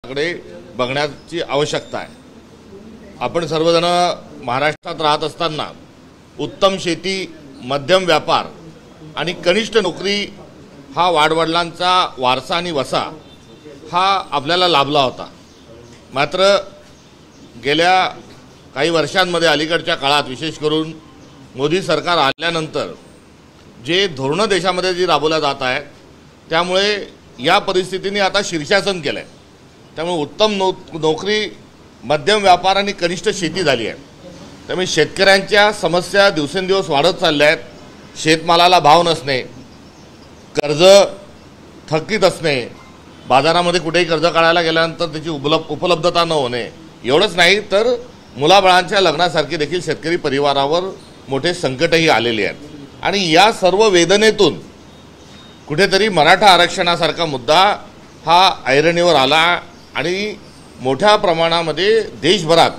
कडे बघण्याची आवश्यकता आहे। आपण सर्वजण महाराष्ट्रात राहत असताना उत्तम शेती, मध्यम व्यापार आणि कनिष्ठ नोकरी हा वाडवडिलांचा वारसा आणि वसा हा आपल्याला लाभला होता। मात्र गेल्या काही वर्षांमध्ये अलीकडच्या काळात विशेष करून मोदी सरकार आल्यानंतर जे धोरणं देशामध्ये जी राबवल्या जात आहेत त्यामुळे या परिस्थितीने आता शीर्षासन केलं आहे। त्यामुळे उत्तम नोकरी, मध्यम व्यापार आणि कनिष्ठ शेती झाली आहे। त्यामुळे शेतकऱ्यांच्या समस्या दिवसेंदिवस वाढत चालल्या आहेत। शेतमालाला भाव नसणे, कर्ज थकीत असणे, बाजारामध्ये कुठेही कर्ज काढायला गेल्यानंतर त्याची उपलब्धता न होणे, एवढंच नाही तर मुलाबाळांच्या लग्नासारखी देखील शेतकरी परिवारावर मोठे संकटही आलेले आहेत। आणि या सर्व वेदनेतून कुठेतरी मराठा आरक्षणासारखा मुद्दा हा ऐरणीवर आला आणि मोठ्या प्रमाणामध्ये देशभरात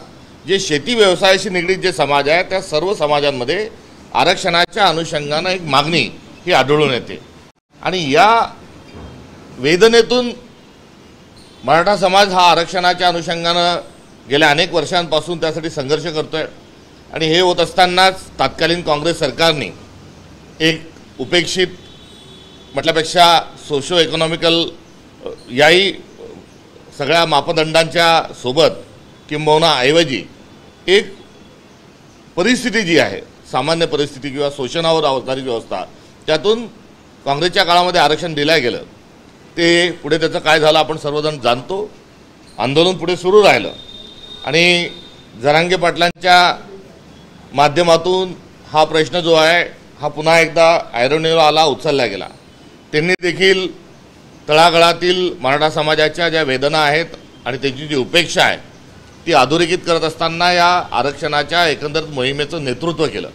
जे शेती व्यवसायाशी निगडीत जे समाज आहे त्या सर्व समाजांमध्ये आरक्षणाच्या अनुषंगाने एक मागणी ही आढळून येते। आणि या वेदनेतून मराठा समाज हा आरक्षणाच्या अनुषंगाने गेल्या अनेक वर्षांपासून त्यासाठी संघर्ष करतोय। आणि हे होत असतानाच तत्कालीन काँग्रेस सरकारने एक उपेक्षित म्हटल्यापेक्षा सोशो इकॉनॉमिकल याही सगळ्या मापदंडांच्या सोबत किंबहुना ऐवजी एक परिस्थिती जी आहे, सामान्य परिस्थिती किंवा शोषणावर आधारित व्यवस्था, त्यातून काँग्रेसच्या काळामध्ये आरक्षण दिलं गेलं। ते पुढे त्याचं काय झालं आपण सर्वजण जाणतो। आंदोलन पुढे सुरू राहिलं आणि जरांगे पाटलांच्या माध्यमातून हा प्रश्न जो आहे हा पुन्हा एकदा ऐरणीवर आला, उचलला गेला। त्यांनी देखील तळागाळातील मराठा समाजाच्या ज्या वेदना आहेत आणि त्याची जी उपेक्षा आहे ती अधोरेखित करत असताना या आरक्षणाच्या एकंदरीत मोहिमेचं नेतृत्व केलं।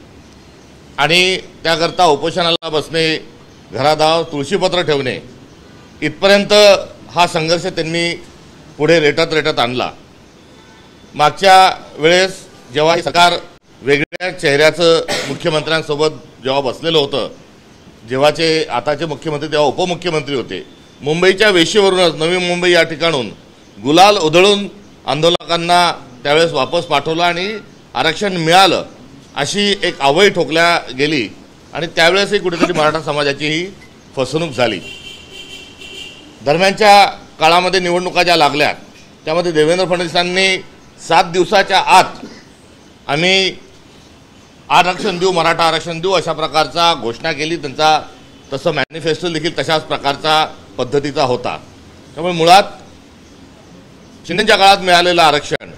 आणि त्याकरता उपोषणाला बसणे, घरादार तुळशीपत्र ठेवणे इथपर्यंत हा संघर्ष त्यांनी पुढे रेटत आणला। मागच्या वेळेस जेव्हा सरकार वेगळ्या चेहऱ्याचं मुख्यमंत्र्यांसोबत जेव्हा बसलेलं होतं, जेव्हाचे आताचे मुख्यमंत्री तेव्हा उपमुख्यमंत्री होते, मुंबईच्या वेशीवरूनच नवी मुंबई या ठिकाणून गुलाल उधळून आंदोलकांना त्यावेळेस वापस पाठवलं आणि आरक्षण मिळालं अशी एक आव्हान ठोकल्या गेली। आणि त्यावेळेसही कुठेतरी मराठा समाजाची ही फसवणूक झाली। दरम्यानच्या काळामध्ये निवडणुका ज्या लागल्या त्यामध्ये देवेंद्र फडणवीसांनी 7 दिवसाच्या आत आम्ही आरक्षण देऊ, मराठा आरक्षण देऊ अशा प्रकारचा घोषणा केली। त्यांचा तसं मॅनिफेस्टो देखील तशाच प्रकारचा पद्धतीचा होता। त्यामुळे मुळात शिंदेच्या काळात मिळालेलं आरक्षण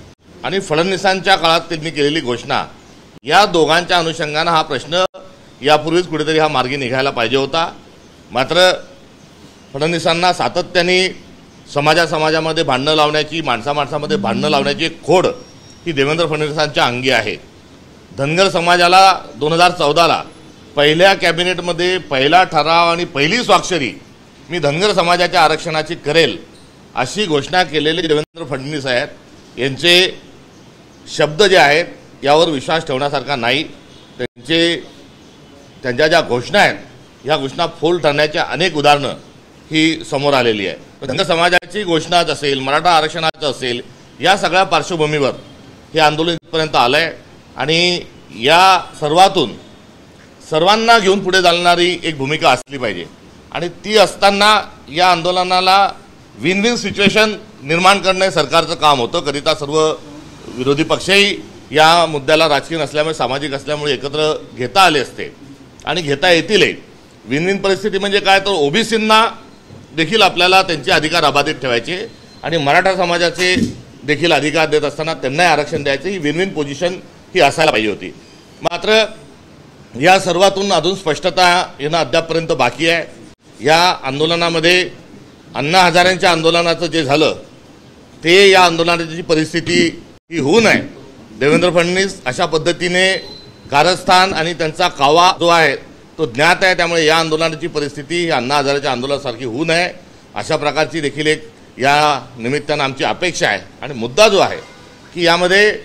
आणि फडणवीसांच्या काळात त्यांनी केलेली घोषणा या दोघांच्या अनुषंगाने हा प्रश्न यापूर्वीच कुठेतरी हा मार्गी निघायला पाहिजे होता। मात्र फडणवीसांना सातत्याने समाजामध्ये भांडणं लावण्याची, माणसामध्ये भांडणं लावण्याची एक खोड ही देवेंद्र फडणवीसांच्या अंगी आहे। धनगर समाजाला 2014ला पहिल्या कॅबिनेटमध्ये पहिला ठराव आणि पहिली स्वाक्षरी मी धनगर समाजाच्या आरक्षणाची करेल अशी घोषणा केलेले देवेंद्र फडणवीस आहेत। यांचे शब्द जे आहेत यावर विश्वास ठेवण्यासारखा नाही। त्यांच्या ज्या घोषणा आहेत ह्या घोषणा फोल ठरण्याच्या अनेक उदाहरणं ही समोर आलेली आहे। धनगर समाजाची घोषणाच असेल, मराठा आरक्षणाचं असेल, या सगळ्या पार्श्वभूमीवर हे आंदोलन इथपर्यंत आलं आहे। आणि या सर्वातून सर्वांना घेऊन पुढे चालणारी एक भूमिका असली पाहिजे। आणि ती असताना या आंदोलनाला विन विन सिच्युएशन निर्माण करणे सरकारचं काम होतं। करिता सर्व विरोधी पक्षही या मुद्द्याला राजकीय नसल्यामुळे, सामाजिक असल्यामुळे एकत्र घेता आले असते आणि घेता येतीलही। विन विन परिस्थिती म्हणजे काय, तर ओबीसींना देखील आपल्याला त्यांचे अधिकार अबाधित ठेवायचे आणि मराठा समाजाचे देखील अधिकार देत असताना त्यांनाही आरक्षण द्यायचे, ही विन विन पोझिशन ही असायला पाहिजे होती। मात्र या सर्वातून अजून स्पष्टता येणं अद्यापपर्यंत बाकी आहे। या आंदोलनामध्ये अण्णा हजारेंच्या आंदोलनाचं जे झालं ते या आंदोलनाची परिस्थिती ही होऊ नये। देवेंद्र फडणवीस अशा पद्धतीने कारस्थान आणि त्यांचा कावा जो आहे तो ज्ञात आहे। त्यामुळे या आंदोलनाची परिस्थिती ही अण्णा हजारेच्या आंदोलनासारखी होऊ नये अशा प्रकारची देखील एक या निमित्तानं आमची अपेक्षा आहे। आणि मुद्दा जो आहे की यामध्ये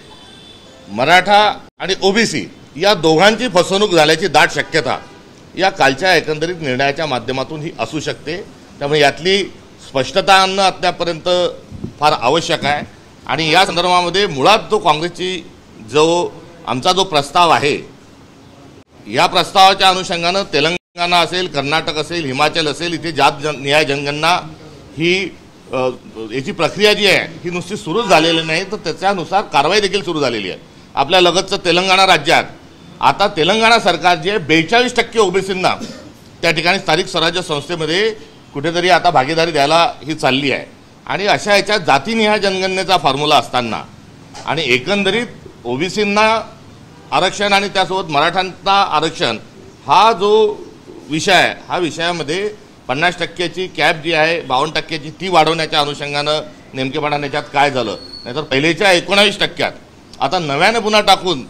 मराठा आणि ओबीसी या दोघांची फसवणूक झाल्याची दाट शक्यता या कालच्या एकंदरीत निर्णयाच्या माध्यमातून ही असू शकते। त्यामुळे यातली स्पष्टता आणणं अद्यापर्यंत फार आवश्यक आहे। आणि या संदर्भामध्ये मुळात जो काँग्रेसची आमचा जो प्रस्ताव आहे, या प्रस्तावाच्या अनुषंगानं तेलंगणा असेल, कर्नाटक असेल, हिमाचल असेल, इथे जात न्याय जनगणना ही याची प्रक्रिया जी आहे ही नुसती सुरू झालेली नाही, तर त्याच्यानुसार कारवाई देखील सुरू झालेली आहे। आपल्या लगतचं तेलंगणा राज्यात आता तेलंगणा सरकार जे 42% ओबीसींना त्या ठिकाणी स्थानिक स्वराज्य संस्थेमध्ये कुठेतरी आता भागीदारी द्यायला ही चालली आहे। आणि अशा याच्यात जातीनिहाय जनगणनेचा फॉर्म्युला असताना आणि एकंदरीत ओबीसींना आरक्षण आणि त्यासोबत मराठ्यांना आरक्षण हा जो विषय आहे, हा विषयामध्ये 50%ची कॅप जी आहे 52%ची ती वाढवण्याच्या अनुषंगानं नेमकेपणाने याच्यात काय झालं, नाहीतर पहिलेच्या 19% आता नव्याने पुन्हा टाकून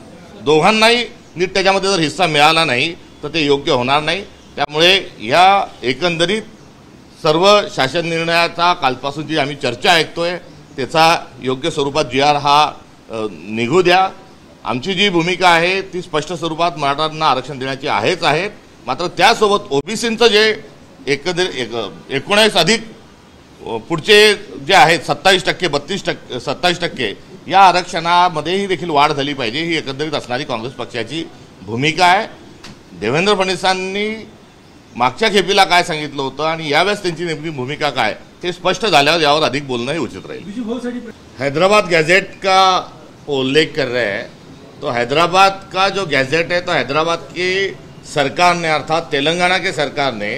दोघांनाही नीट त्याच्यामध्ये जर हिस्सा मिळाला नाही तर ते योग्य होणार नाही। त्यामुळे या एकंदरीत सर्व शासन निर्णयाचा कालपासून जी आम्ही चर्चा ऐकतोय त्याचा योग्य स्वरूपात GR हा निघू द्या। आमची जी भूमिका आहे ती स्पष्ट स्वरूपात मराठ्यांना आरक्षण देण्याची आहेच आहे, मात्र त्यासोबत ओबीसींचं जे एकंदरीत 19 अधिक पुढचे जे आहेत 27%, 32%, 27% या आरक्षणामध्येही देखील वाढ झाली पाहिजे, ही एकंदरीत असणारी काँग्रेस पक्षाची भूमिका आहे। देवेंद्र फडणवीसांनी मागच्या खेपीला काय सांगितलं होतं आणि यावेळेस त्यांची नेमकी भूमिका काय ते स्पष्ट झाल्यावर यावर अधिक बोलणंही उचित राहील। हैदराबाद गैजेट का उल्लेख कर रहे हैं, तो हैदराबाद का जो गैजेट है तो हैदराबाद की सरकार ने अर्थात तेलंगाना के सरकार ने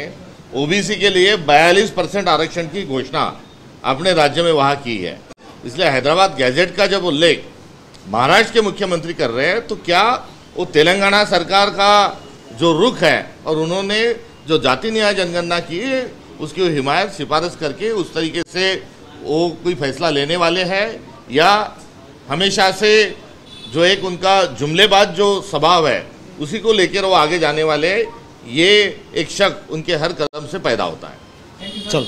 ओबीसी के लिए 42% आरक्षण की घोषणा अपने राज्य में वहाँ की है। इसलिए हैदराबाद गैजेट का जब उल्लेख महाराष्ट्र के मुख्यमंत्री कर रहे हैं तो क्या वो तेलंगाना सरकार का जो रुख है और उन्होंने जो जाति न्याय जनगणना की है उसकी हिमायत सिफारिश करके उस तरीके से वो कोई फैसला लेने वाले हैं, या हमेशा से जो एक उनका जुमलेबाज जो स्वभाव है उसी को लेकर वो आगे जाने वाले, ये एक शक उनके हर कदम से पैदा होता है। चलो।